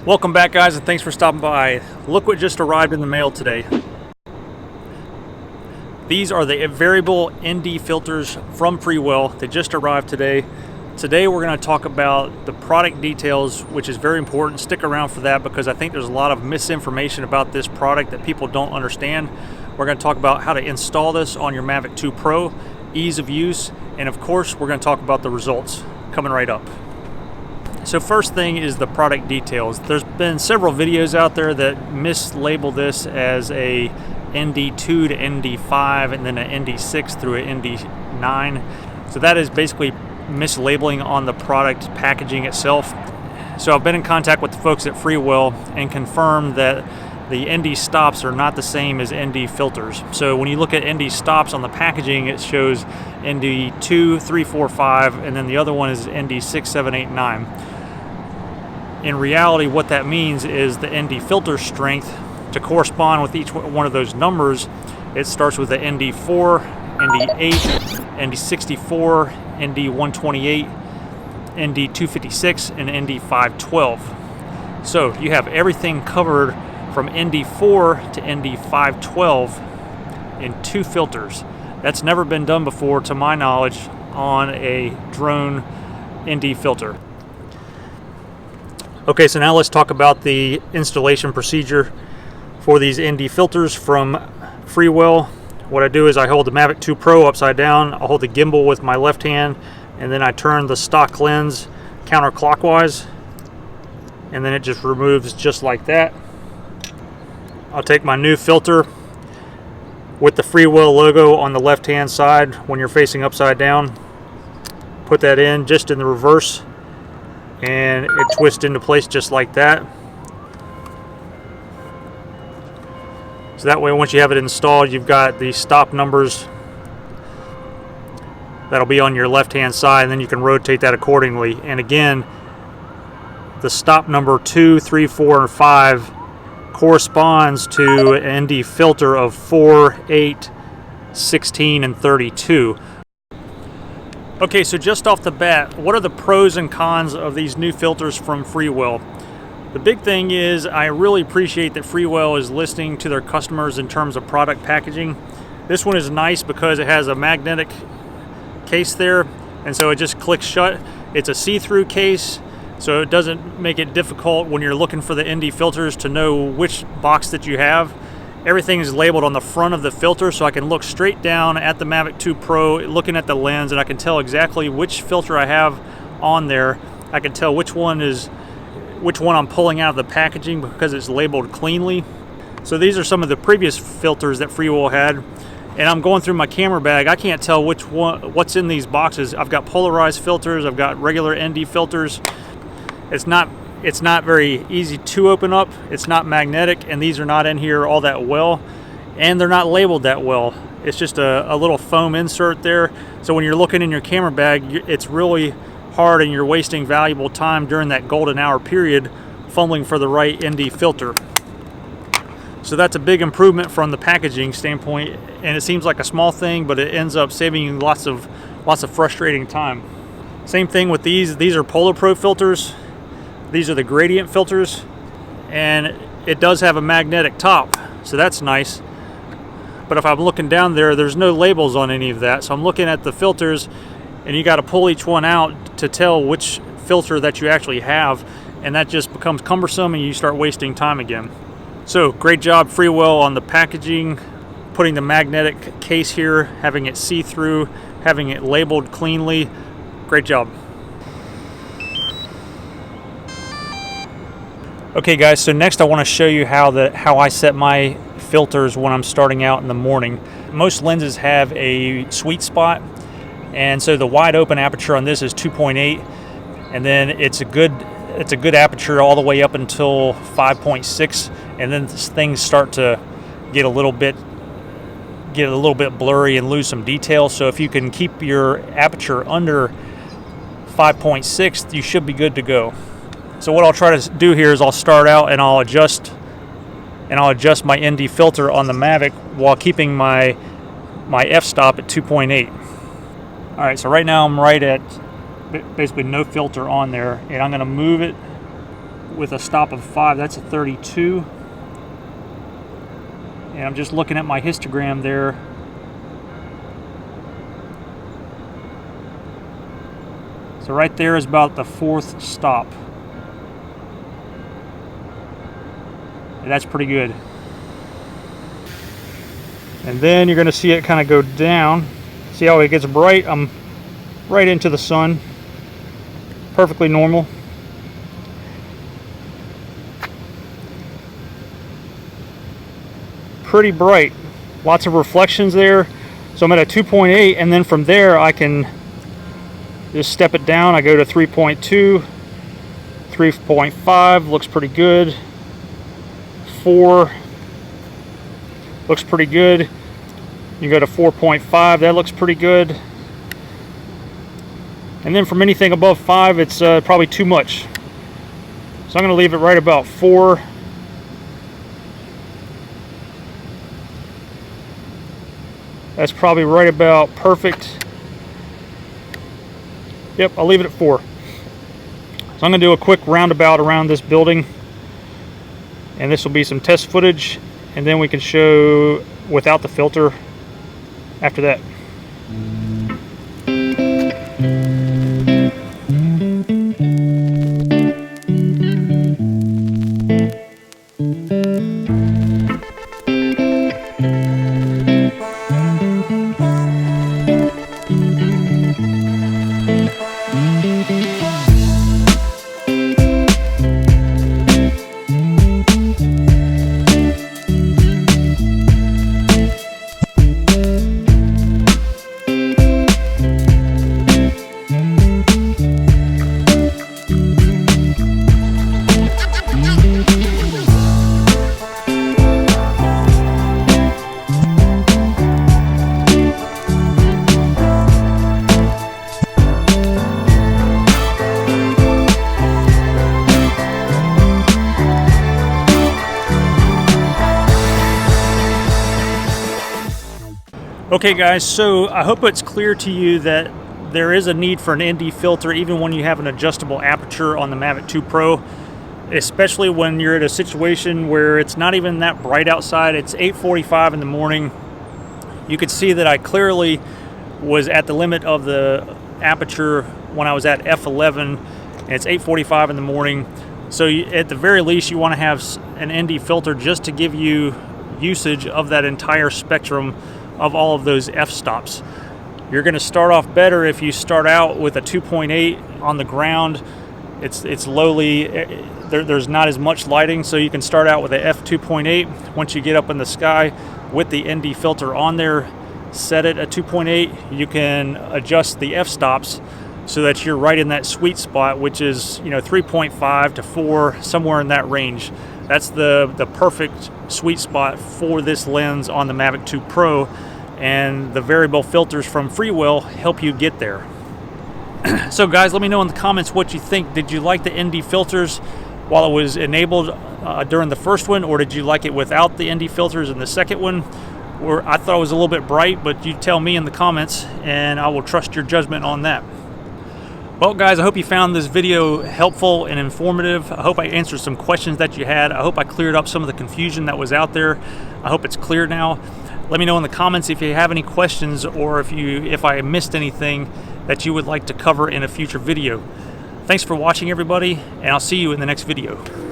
Welcome back, guys, and thanks for stopping by. Look what just arrived in the mail today. These are the variable ND filters from Freewell. They just arrived today. Today we're going to talk about the product details, which is very important. Stick around for that because I think there's a lot of misinformation about this product that people don't understand. We're going to talk about how to install this on your Mavic 2 Pro, ease of use, and of course we're going to talk about the results coming right up. So first thing is the product details. There's been several videos out there that mislabel this as a ND2 to ND5 and then an ND6 through an ND9. So that is basically mislabeling on the product packaging itself. So I've been in contact with the folks at Freewell and confirmed that the ND stops are not the same as ND filters. So when you look at ND stops on the packaging, it shows ND2, 3, 4, 5, and then the other one is ND6, 7, 8, 9. In reality, what that means is the ND filter strength, to correspond with each one of those numbers, it starts with the ND4, ND8, ND64, ND128, ND256, and ND512. So you have everything covered from ND4 to ND512 in 2 filters. That's never been done before, to my knowledge, on a drone ND filter. Okay, so now let's talk about the installation procedure for these ND filters from Freewell. What I do is I hold the Mavic 2 Pro upside down, I hold the gimbal with my left hand, and then I turn the stock lens counterclockwise, and then it just removes just like that. I'll take my new filter with the Freewell logo on the left hand side when you're facing upside down, put that in just in the reverse, and it twists into place just like that. So that way, once you have it installed, you've got the stop numbers that'll be on your left hand side, and then you can rotate that accordingly. And again, the stop number 2, 3, 4, and 5 corresponds to an ND filter of 4, 8, 16, and 32. Okay, so just off the bat, what are the pros and cons of these new filters from Freewell? The big thing is I really appreciate that Freewell is listening to their customers in terms of product packaging. This one is nice because it has a magnetic case there, and so it just clicks shut. It's a see-through case, so it doesn't make it difficult when you're looking for the ND filters to know which box that you have. Everything is labeled on the front of the filter, so I can look straight down at the Mavic 2 Pro, looking at the lens, and I can tell exactly which filter I have on there. I can tell which one I'm pulling out of the packaging because it's labeled cleanly. So these are some of the previous filters that Freewell had, and I'm going through my camera bag. I can't tell what's in these boxes. I've got polarized filters, I've got regular ND filters. It's not very easy to open up. It's not magnetic, and these are not in here all that well, and they're not labeled that well. It's just a little foam insert there. So when you're looking in your camera bag, it's really hard, and you're wasting valuable time during that golden hour period fumbling for the right ND filter. So that's a big improvement from the packaging standpoint, and it seems like a small thing, but it ends up saving you lots of frustrating time. Same thing with these. These are Polar Pro filters. These are the gradient filters, and it does have a magnetic top, so that's nice. But if I'm looking down there, there's no labels on any of that. So I'm looking at the filters, and you got to pull each one out to tell which filter that you actually have, and that just becomes cumbersome, and you start wasting time again. So great job, Freewell, on the packaging, putting the magnetic case here, having it see-through, having it labeled cleanly. Great job. Okay guys, so next I want to show you how I set my filters when I'm starting out in the morning. Most lenses have a sweet spot, and so the wide open aperture on this is 2.8, and then it's a good aperture all the way up until 5.6, and then things start to get a little bit blurry and lose some detail. So if you can keep your aperture under 5.6, you should be good to go. So what I'll try to do here is I'll start out and I'll adjust my ND filter on the Mavic while keeping my f-stop at 2.8. All right, so right now I'm right at basically no filter on there, and I'm going to move it with a stop of 5. That's a 32. And I'm just looking at my histogram there. So right there is about the 4th stop. And that's pretty good. And then you're going to see it kind of go down. See how it gets bright? I'm right into the sun. Perfectly normal. Pretty bright. Lots of reflections there. So I'm at a 2.8, and then from there I can just step it down. I go to 3.2, 3.5, looks pretty good. 4 looks pretty good. You go to 4.5, that looks pretty good. And then from anything above 5, it's probably too much. So I'm going to leave it right about 4. That's probably right about perfect. Yep, I'll leave it at 4. So I'm going to do a quick roundabout around this building. And this will be some test footage. And then we can show without the filter after that. Okay guys, so I hope it's clear to you that there is a need for an ND filter even when you have an adjustable aperture on the Mavic 2 Pro, especially when you're at a situation where it's not even that bright outside. It's 8:45 in the morning. You could see that I clearly was at the limit of the aperture when I was at f11, and it's 8:45 in the morning. So at the very least you want to have an ND filter just to give you usage of that entire spectrum of all of those f-stops. You're going to start off better if you start out with a 2.8 on the ground. It's lowly, there's not as much lighting, so you can start out with a f2.8. Once you get up in the sky with the ND filter on there, set it at 2.8. You can adjust the f-stops so that you're right in that sweet spot, which is 3.5 to 4, somewhere in that range. That's the perfect sweet spot for this lens on the Mavic 2 Pro, and the variable filters from Freewell help you get there. So guys, let me know in the comments what you think. Did you like the ND filters while it was enabled during the first one, or did you like it without the ND filters in the second one? Or I thought it was a little bit bright, but you tell me in the comments and I will trust your judgment on that. Well guys, I hope you found this video helpful and informative. I hope I answered some questions that you had. I hope I cleared up some of the confusion that was out there. I hope it's clear now. Let me know in the comments if you have any questions, or if I missed anything that you would like to cover in a future video. Thanks for watching everybody, and I'll see you in the next video.